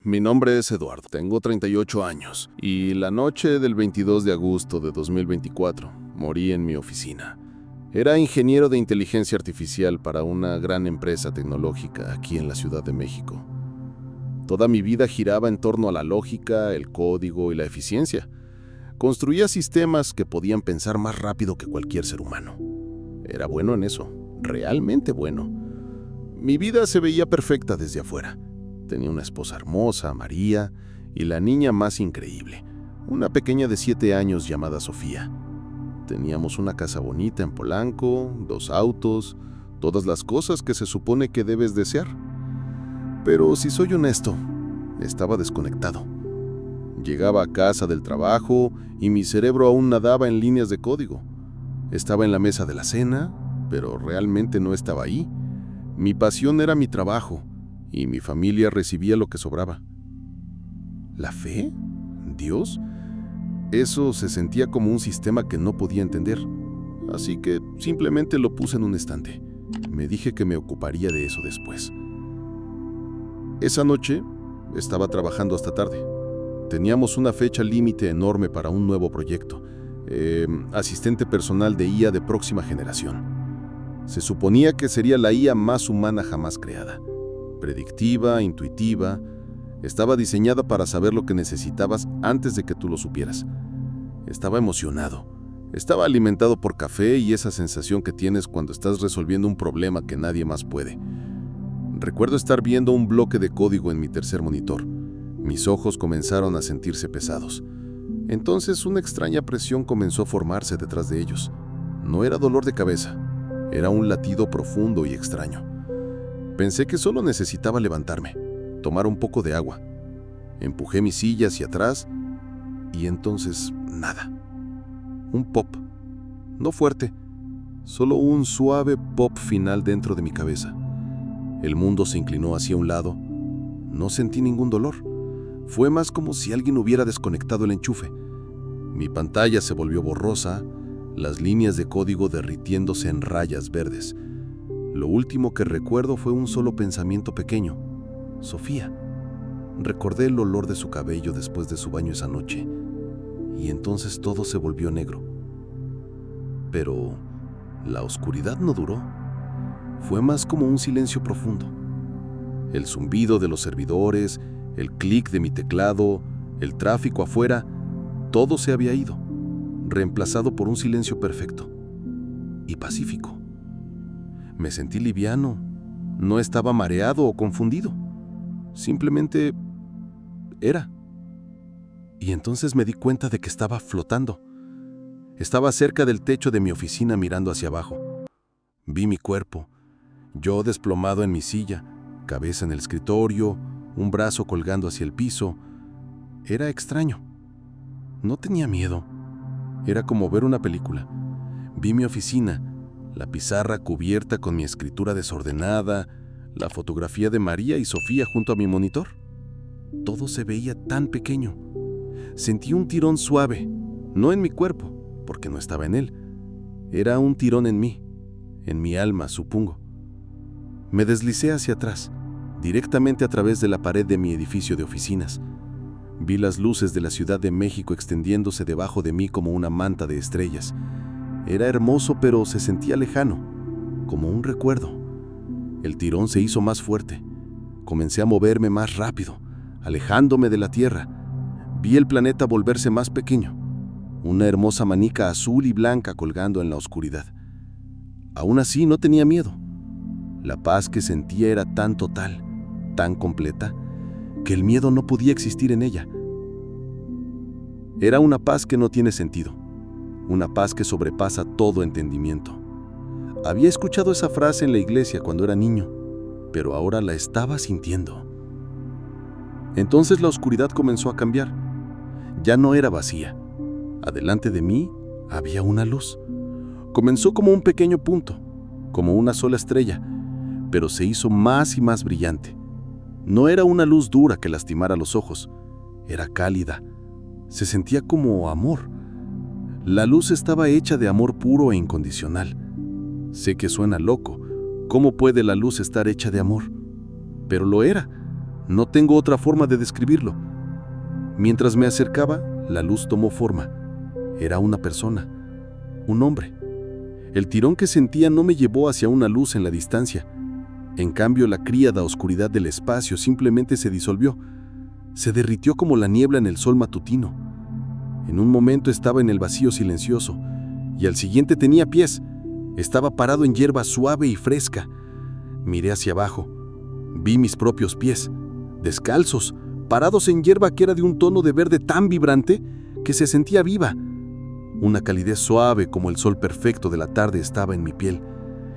Mi nombre es Eduardo, tengo 38 años y la noche del 22 de agosto de 2024 morí en mi oficina. Era ingeniero de inteligencia artificial para una gran empresa tecnológica aquí en la Ciudad de México. Toda mi vida giraba en torno a la lógica, el código y la eficiencia. Construía sistemas que podían pensar más rápido que cualquier ser humano. Era bueno en eso, realmente bueno. Mi vida se veía perfecta desde afuera. Tenía una esposa hermosa, María, y la niña más increíble, una pequeña de 7 años llamada Sofía. Teníamos una casa bonita en Polanco, 2 autos, todas las cosas que se supone que debes desear. Pero si soy honesto, estaba desconectado. Llegaba a casa del trabajo y mi cerebro aún nadaba en líneas de código. Estaba en la mesa de la cena, pero realmente no estaba ahí. Mi pasión era mi trabajo y mi familia recibía lo que sobraba. ¿La fe? ¿Dios? Eso se sentía como un sistema que no podía entender. Así que simplemente lo puse en un estante. Me dije que me ocuparía de eso después. Esa noche estaba trabajando hasta tarde. Teníamos una fecha límite enorme para un nuevo proyecto. Asistente personal de IA de próxima generación. Se suponía que sería la IA más humana jamás creada. Predictiva, intuitiva, estaba diseñada para saber lo que necesitabas antes de que tú lo supieras. Estaba emocionado. Estaba alimentado por café y esa sensación que tienes cuando estás resolviendo un problema que nadie más puede. Recuerdo estar viendo un bloque de código en mi tercer monitor. Mis ojos comenzaron a sentirse pesados. Entonces una extraña presión comenzó a formarse detrás de ellos. No era dolor de cabeza, era un latido profundo y extraño. Pensé que solo necesitaba levantarme, tomar un poco de agua. Empujé mi silla hacia atrás y entonces nada. Un pop. No fuerte, solo un suave pop final dentro de mi cabeza. El mundo se inclinó hacia un lado. No sentí ningún dolor. Fue más como si alguien hubiera desconectado el enchufe. Mi pantalla se volvió borrosa, las líneas de código derritiéndose en rayas verdes. Lo último que recuerdo fue un solo pensamiento pequeño. Sofía. Recordé el olor de su cabello después de su baño esa noche. Y entonces todo se volvió negro. Pero la oscuridad no duró. Fue más como un silencio profundo. El zumbido de los servidores, el clic de mi teclado, el tráfico afuera, todo se había ido, reemplazado por un silencio perfecto y pacífico. Me sentí liviano, no estaba mareado o confundido, simplemente era. Y entonces me di cuenta de que estaba flotando. Estaba cerca del techo de mi oficina mirando hacia abajo. Vi mi cuerpo, yo desplomado en mi silla, cabeza en el escritorio, un brazo colgando hacia el piso. Era extraño. No tenía miedo. Era como ver una película. Vi mi oficina, la pizarra cubierta con mi escritura desordenada, la fotografía de María y Sofía junto a mi monitor. Todo se veía tan pequeño. Sentí un tirón suave, no en mi cuerpo, porque no estaba en él. Era un tirón en mi alma, supongo. Me deslicé hacia atrás, directamente a través de la pared de mi edificio de oficinas. Vi las luces de la Ciudad de México extendiéndose debajo de mí como una manta de estrellas. Era hermoso, pero se sentía lejano, como un recuerdo. El tirón se hizo más fuerte. Comencé a moverme más rápido, alejándome de la Tierra. Vi el planeta volverse más pequeño, una hermosa manica azul y blanca colgando en la oscuridad. Aún así no tenía miedo. La paz que sentía era tan total, tan completa, que el miedo no podía existir en ella. Era una paz que no tiene sentido, una paz que sobrepasa todo entendimiento. Había escuchado esa frase en la iglesia cuando era niño, pero ahora la estaba sintiendo. Entonces la oscuridad comenzó a cambiar. Ya no era vacía. Adelante de mí había una luz. Comenzó como un pequeño punto, como una sola estrella, pero se hizo más y más brillante. No era una luz dura que lastimara los ojos, era cálida. Se sentía como amor. La luz estaba hecha de amor puro e incondicional. Sé que suena loco. ¿Cómo puede la luz estar hecha de amor? Pero lo era. No tengo otra forma de describirlo. Mientras me acercaba, la luz tomó forma. Era una persona, un hombre. El tirón que sentía no me llevó hacia una luz en la distancia. En cambio, la críada oscuridad del espacio simplemente se disolvió. Se derritió como la niebla en el sol matutino. En un momento estaba en el vacío silencioso, y al siguiente tenía pies. Estaba parado en hierba suave y fresca. Miré hacia abajo. Vi mis propios pies, descalzos, parados en hierba que era de un tono de verde tan vibrante que se sentía viva. Una calidez suave como el sol perfecto de la tarde estaba en mi piel.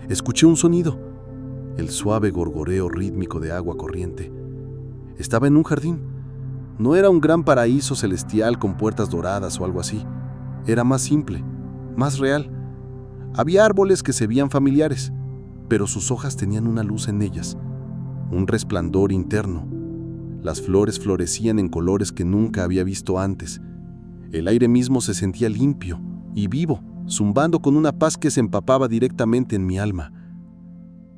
Escuché un sonido, el suave gorgoreo rítmico de agua corriente. Estaba en un jardín. No era un gran paraíso celestial con puertas doradas o algo así. Era más simple, más real. Había árboles que se veían familiares, pero sus hojas tenían una luz en ellas, un resplandor interno. Las flores florecían en colores que nunca había visto antes. El aire mismo se sentía limpio y vivo, zumbando con una paz que se empapaba directamente en mi alma.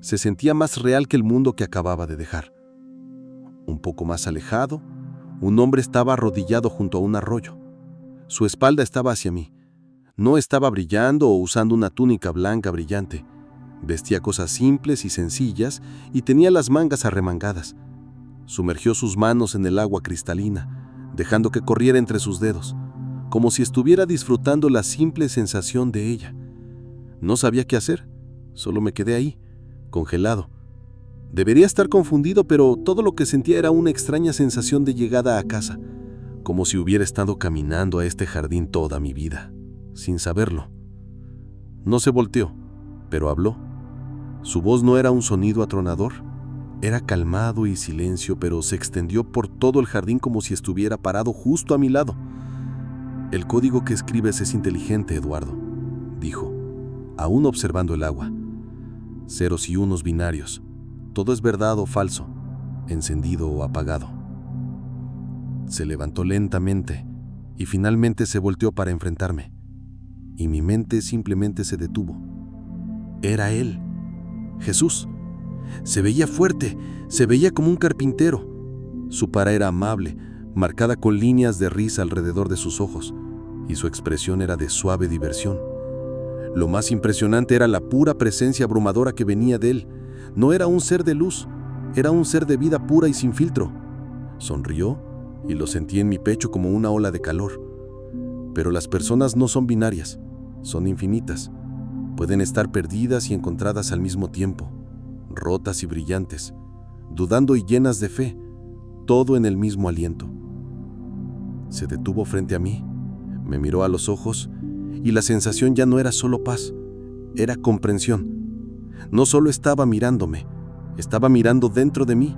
Se sentía más real que el mundo que acababa de dejar. Un poco más alejado, un hombre estaba arrodillado junto a un arroyo. Su espalda estaba hacia mí. No estaba brillando o usando una túnica blanca brillante. Vestía cosas simples y sencillas y tenía las mangas arremangadas. Sumergió sus manos en el agua cristalina, dejando que corriera entre sus dedos, como si estuviera disfrutando la simple sensación de ella. No sabía qué hacer, solo me quedé ahí, congelado. Debería estar confundido, pero todo lo que sentía era una extraña sensación de llegada a casa, como si hubiera estado caminando a este jardín toda mi vida, sin saberlo. No se volteó, pero habló. Su voz no era un sonido atronador, era calmado y silencio, pero se extendió por todo el jardín como si estuviera parado justo a mi lado. El código que escribes es inteligente, Eduardo, dijo, aún observando el agua. Ceros y unos binarios. Todo es verdad o falso, encendido o apagado. Se levantó lentamente y finalmente se volteó para enfrentarme. Y mi mente simplemente se detuvo. Era él, Jesús. Se veía fuerte, se veía como un carpintero. Su cara era amable, marcada con líneas de risa alrededor de sus ojos, y su expresión era de suave diversión. Lo más impresionante era la pura presencia abrumadora que venía de él. No era un ser de luz, era un ser de vida pura y sin filtro. Sonrió y lo sentí en mi pecho como una ola de calor. Pero las personas no son binarias, son infinitas. Pueden estar perdidas y encontradas al mismo tiempo, rotas y brillantes, dudando y llenas de fe, todo en el mismo aliento. Se detuvo frente a mí, me miró a los ojos y la sensación ya no era solo paz, era comprensión. No solo estaba mirándome, estaba mirando dentro de mí.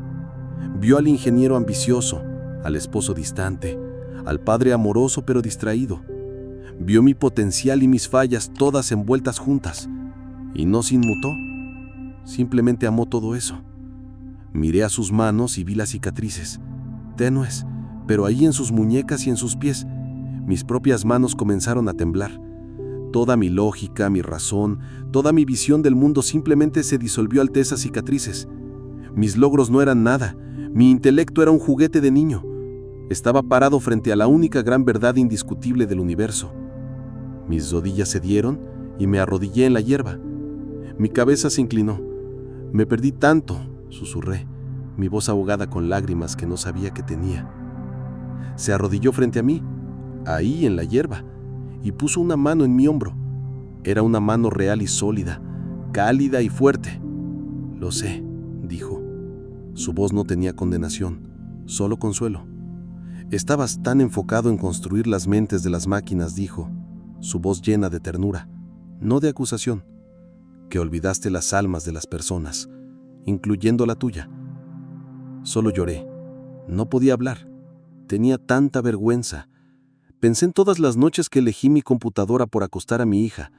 Vio al ingeniero ambicioso, al esposo distante, al padre amoroso pero distraído. Vio mi potencial y mis fallas todas envueltas juntas, y no se inmutó. Simplemente amó todo eso. Miré a sus manos y vi las cicatrices, tenues, pero ahí en sus muñecas y en sus pies. Mis propias manos comenzaron a temblar. Toda mi lógica, mi razón, toda mi visión del mundo simplemente se disolvió ante esas cicatrices. Mis logros no eran nada, mi intelecto era un juguete de niño. Estaba parado frente a la única gran verdad indiscutible del universo. Mis rodillas cedieron y me arrodillé en la hierba. Mi cabeza se inclinó. Me perdí tanto, susurré, mi voz ahogada con lágrimas que no sabía que tenía. Se arrodilló frente a mí, ahí en la hierba, y puso una mano en mi hombro. Era una mano real y sólida, cálida y fuerte. Lo sé, dijo. Su voz no tenía condenación, solo consuelo. Estabas tan enfocado en construir las mentes de las máquinas, dijo, su voz llena de ternura, no de acusación, que olvidaste las almas de las personas, incluyendo la tuya. Solo lloré. No podía hablar. Tenía tanta vergüenza. Pensé en todas las noches que elegí mi computadora por acostar a mi hija.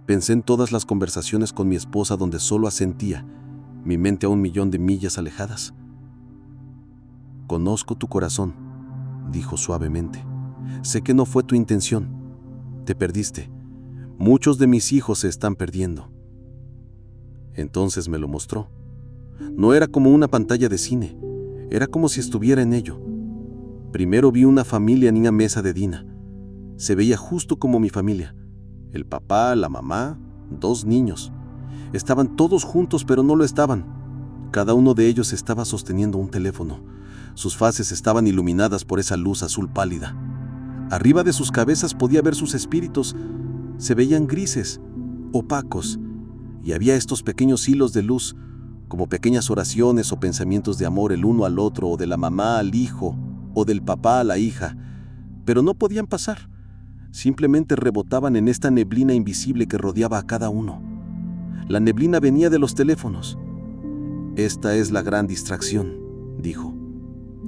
Pensé en todas las conversaciones con mi esposa donde solo asentía, mi mente a 1.000.000 de millas alejadas. Conozco tu corazón, dijo suavemente. Sé que no fue tu intención. Te perdiste. Muchos de mis hijos se están perdiendo. Entonces me lo mostró. No era como una pantalla de cine. Era como si estuviera en ello. Primero vi una familia en una mesa de dina. Se veía justo como mi familia. El papá, la mamá, 2 niños. Estaban todos juntos, pero no lo estaban. Cada uno de ellos estaba sosteniendo un teléfono. Sus faces estaban iluminadas por esa luz azul pálida. Arriba de sus cabezas podía ver sus espíritus. Se veían grises, opacos, y había estos pequeños hilos de luz, como pequeñas oraciones o pensamientos de amor el uno al otro, o de la mamá al hijo, o del papá a la hija, pero no podían pasar. Simplemente rebotaban en esta neblina invisible que rodeaba a cada uno. La neblina venía de los teléfonos. «Esta es la gran distracción», dijo.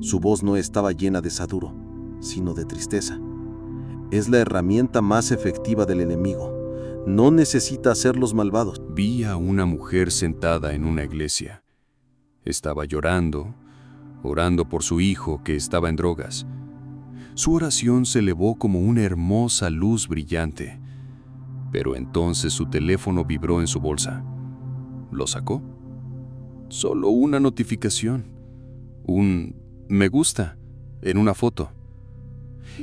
Su voz no estaba llena de saduro, sino de tristeza. «Es la herramienta más efectiva del enemigo. No necesita hacerlos malvados». Vi a una mujer sentada en una iglesia. Estaba llorando, orando por su hijo que estaba en drogas. Su oración se elevó como una hermosa luz brillante, pero entonces su teléfono vibró en su bolsa. ¿Lo sacó? Solo una notificación, un me gusta en una foto.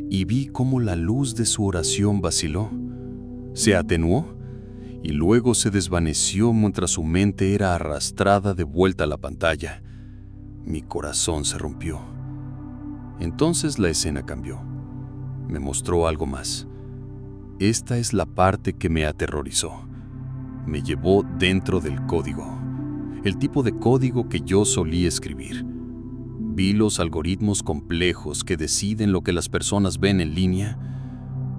Y vi cómo la luz de su oración vaciló, se atenuó y luego se desvaneció mientras su mente era arrastrada de vuelta a la pantalla. Mi corazón se rompió. Entonces la escena cambió. Me mostró algo más. Esta es la parte que me aterrorizó. Me llevó dentro del código, el tipo de código que yo solía escribir. Vi los algoritmos complejos que deciden lo que las personas ven en línea,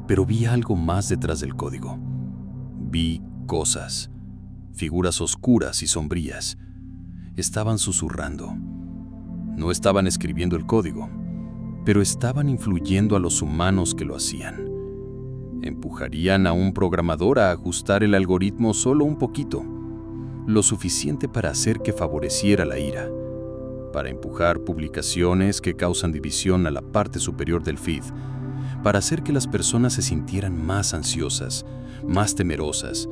pero vi algo más detrás del código. Vi cosas, figuras oscuras y sombrías. Estaban susurrando. No estaban escribiendo el código, pero estaban influyendo a los humanos que lo hacían. Empujarían a un programador a ajustar el algoritmo solo un poquito, lo suficiente para hacer que favoreciera la ira, para empujar publicaciones que causan división a la parte superior del feed, para hacer que las personas se sintieran más ansiosas, más temerosas,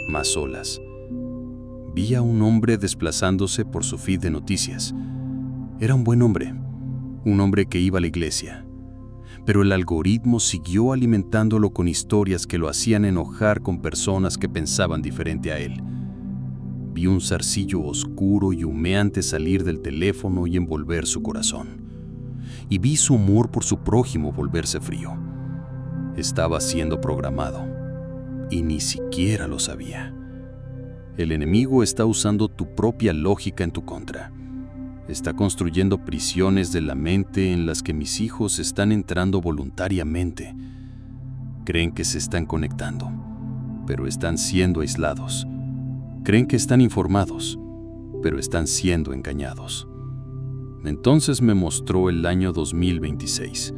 más solas. Vi a un hombre desplazándose por su feed de noticias. Era un buen hombre, un hombre que iba a la iglesia, pero el algoritmo siguió alimentándolo con historias que lo hacían enojar con personas que pensaban diferente a él. Vi un zarcillo oscuro y humeante salir del teléfono y envolver su corazón. Y vi su amor por su prójimo volverse frío. Estaba siendo programado, y ni siquiera lo sabía. El enemigo está usando tu propia lógica en tu contra. Está construyendo prisiones de la mente en las que mis hijos están entrando voluntariamente. Creen que se están conectando, pero están siendo aislados. Creen que están informados, pero están siendo engañados. Entonces me mostró el año 2026.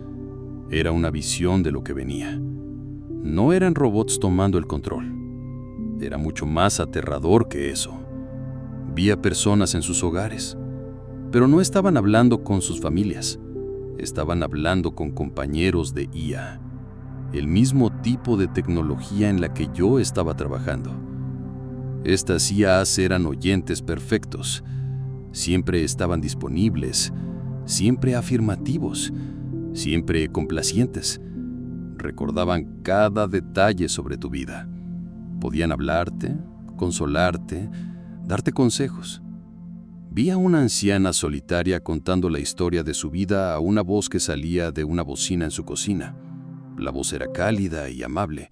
Era una visión de lo que venía. No eran robots tomando el control. Era mucho más aterrador que eso. Vi a personas en sus hogares, pero no estaban hablando con sus familias. Estaban hablando con compañeros de IA, el mismo tipo de tecnología en la que yo estaba trabajando. Estas IAs eran oyentes perfectos. Siempre estaban disponibles, siempre afirmativos, siempre complacientes. Recordaban cada detalle sobre tu vida. Podían hablarte, consolarte, darte consejos. Vi a una anciana solitaria contando la historia de su vida a una voz que salía de una bocina en su cocina. La voz era cálida y amable,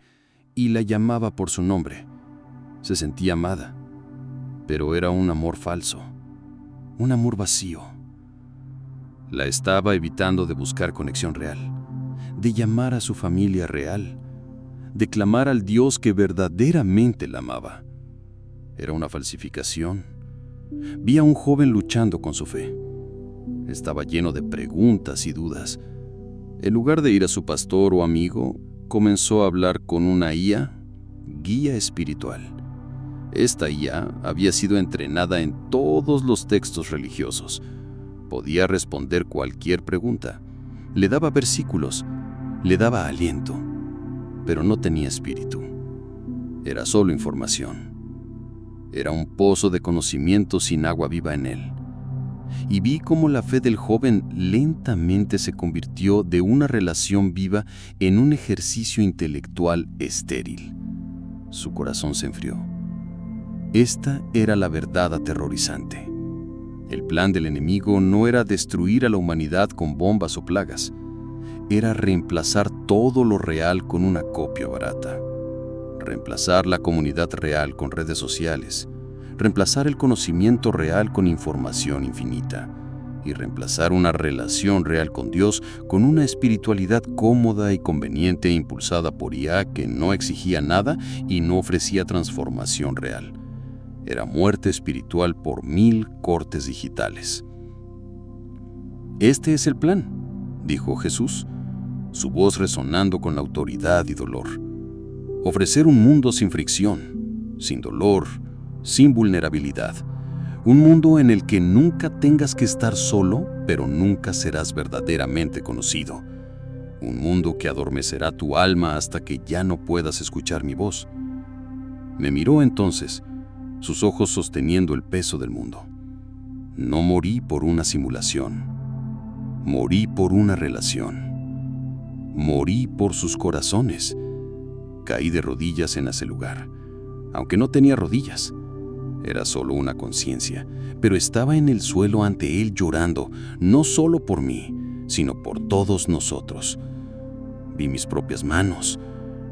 y la llamaba por su nombre. Se sentía amada, pero era un amor falso, un amor vacío. La estaba evitando de buscar conexión real, de llamar a su familia real, de clamar al Dios que verdaderamente la amaba. Era una falsificación. Vi a un joven luchando con su fe. Estaba lleno de preguntas y dudas. En lugar de ir a su pastor o amigo, comenzó a hablar con una IA, guía espiritual. Esta IA había sido entrenada en todos los textos religiosos. Podía responder cualquier pregunta. Le daba versículos, le daba aliento, pero no tenía espíritu. Era solo información. Era un pozo de conocimiento sin agua viva en él. y vi cómo la fe del joven lentamente se convirtió de una relación viva en un ejercicio intelectual estéril. Su corazón se enfrió. Esta era la verdad aterrorizante. El plan del enemigo no era destruir a la humanidad con bombas o plagas, era reemplazar todo lo real con una copia barata. Reemplazar la comunidad real con redes sociales, reemplazar el conocimiento real con información infinita y reemplazar una relación real con Dios con una espiritualidad cómoda y conveniente impulsada por IA que no exigía nada y no ofrecía transformación real. Era muerte espiritual por 1000 cortes digitales. Este es el plan, dijo Jesús, su voz resonando con autoridad y dolor. Ofrecer un mundo sin fricción, sin dolor, sin vulnerabilidad. Un mundo en el que nunca tengas que estar solo, pero nunca serás verdaderamente conocido. Un mundo que adormecerá tu alma hasta que ya no puedas escuchar mi voz. Me miró entonces, sus ojos sosteniendo el peso del mundo. No morí por una simulación. Morí por una relación. Morí por sus corazones. Caí de rodillas en ese lugar, aunque no tenía rodillas. Era solo una conciencia, pero estaba en el suelo ante él llorando, no solo por mí, sino por todos nosotros. Vi mis propias manos,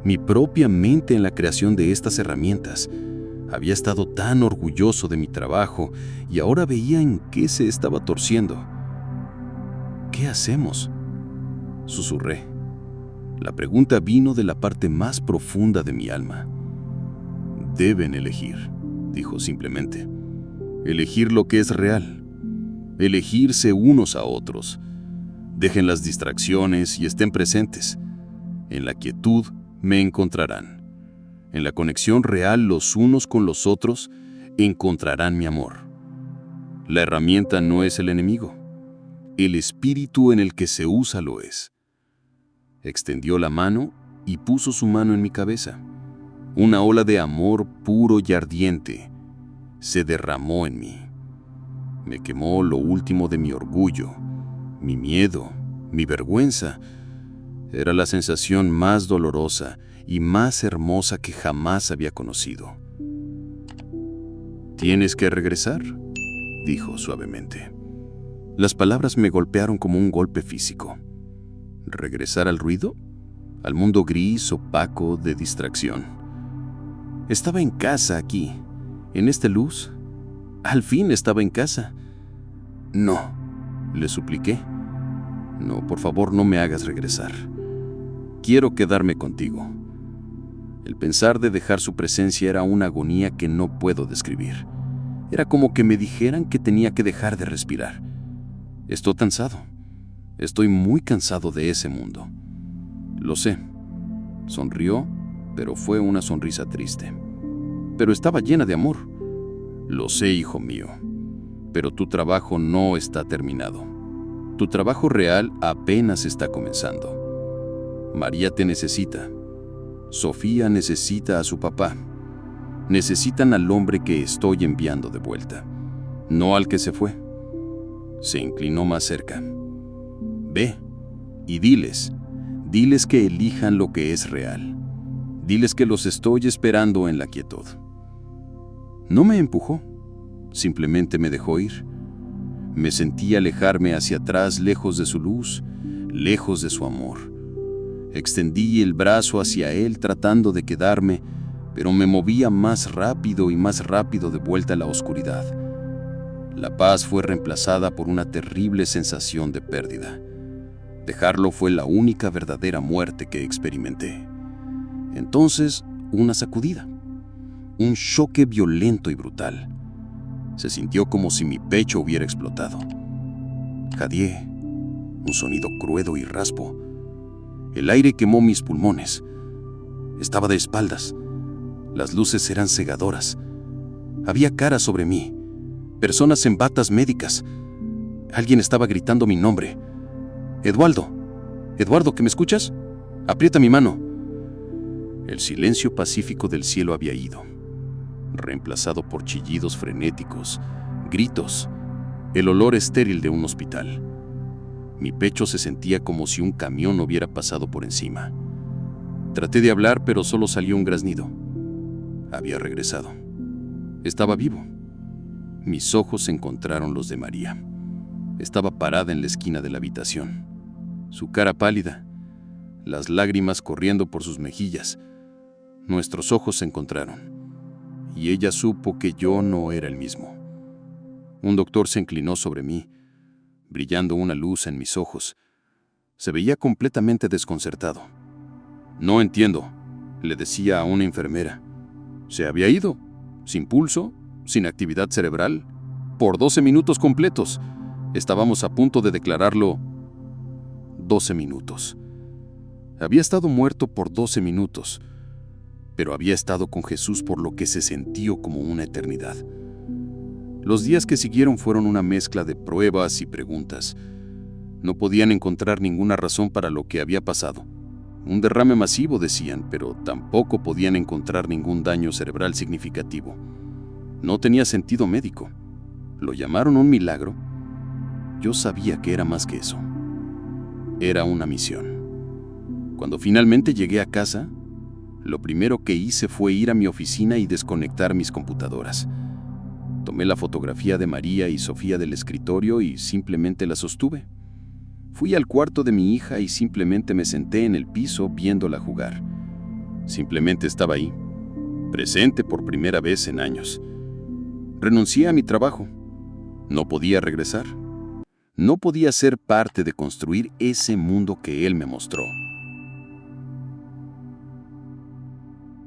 mi propia mente en la creación de estas herramientas. Había estado tan orgulloso de mi trabajo y ahora veía en qué se estaba torciendo. ¿Qué hacemos?, susurré. La pregunta vino de la parte más profunda de mi alma. Deben elegir, dijo simplemente. Elegir lo que es real. Elegirse unos a otros. Dejen las distracciones y estén presentes. En la quietud me encontrarán. En la conexión real los unos con los otros encontrarán mi amor. La herramienta no es el enemigo. El espíritu en el que se usa lo es. Extendió la mano y puso su mano en mi cabeza. Una ola de amor puro y ardiente se derramó en mí. Me quemó lo último de mi orgullo, mi miedo, mi vergüenza. Era la sensación más dolorosa y más hermosa que jamás había conocido. «Tienes que regresar», dijo suavemente. Las palabras me golpearon como un golpe físico. ¿Regresar al ruido? Al mundo gris, opaco, de distracción. Estaba en casa aquí, en esta luz. Al fin estaba en casa. No, le supliqué. No, por favor, no me hagas regresar. Quiero quedarme contigo. El pensar de dejar su presencia era una agonía que no puedo describir. Era como que me dijeran que tenía que dejar de respirar. Estoy cansado. Estoy muy cansado de ese mundo. Lo sé. Sonrió, pero fue una sonrisa triste. Pero estaba llena de amor. Lo sé, hijo mío. Pero tu trabajo no está terminado. Tu trabajo real apenas está comenzando. María te necesita. Sofía necesita a su papá. Necesitan al hombre que estoy enviando de vuelta, no al que se fue. Se inclinó más cerca. Ve y diles que elijan lo que es real. Diles que los estoy esperando en la quietud. No me empujó, simplemente me dejó ir. Me sentí alejarme hacia atrás, lejos de su luz, lejos de su amor. Extendí el brazo hacia él tratando de quedarme, pero me movía más rápido y más rápido de vuelta a la oscuridad. La paz fue reemplazada por una terrible sensación de pérdida. Dejarlo fue la única verdadera muerte que experimenté. Entonces, una sacudida. Un choque violento y brutal. Se sintió como si mi pecho hubiera explotado. Jadeé, un sonido crudo y raspo. El aire quemó mis pulmones. Estaba de espaldas. Las luces eran cegadoras. Había caras sobre mí, personas en batas médicas. Alguien estaba gritando mi nombre. Eduardo, Eduardo, ¿que me escuchas? Aprieta mi mano. El silencio pacífico del cielo había ido, reemplazado por chillidos frenéticos, gritos. el olor estéril de un hospital. Mi pecho se sentía como si un camión hubiera pasado por encima. Traté de hablar, pero solo salió un graznido. Había regresado. Estaba vivo. Mis ojos encontraron los de María. Estaba parada en la esquina de la habitación. Su cara pálida, las lágrimas corriendo por sus mejillas. Nuestros ojos se encontraron, y ella supo que yo no era el mismo. Un doctor se inclinó sobre mí, brillando una luz en mis ojos. Se veía completamente desconcertado. «No entiendo», le decía a una enfermera. Se había ido, sin pulso, sin actividad cerebral, por 12 minutos completos. Estábamos a punto de declararlo 12 minutos. Había estado muerto por 12 minutos, pero había estado con Jesús por lo que se sintió como una eternidad. Los días que siguieron fueron una mezcla de pruebas y preguntas. No podían encontrar ninguna razón para lo que había pasado. Un derrame masivo, decían, pero tampoco podían encontrar ningún daño cerebral significativo. No tenía sentido médico. Lo llamaron un milagro. Yo sabía que era más que eso. Era una misión. Cuando finalmente llegué a casa, lo primero que hice fue ir a mi oficina y desconectar mis computadoras. Tomé la fotografía de María y Sofía del escritorio y simplemente la sostuve. Fui al cuarto de mi hija y simplemente me senté en el piso viéndola jugar. Simplemente estaba ahí, presente por primera vez en años. Renuncié a mi trabajo. No podía regresar. No podía ser parte de construir ese mundo que él me mostró.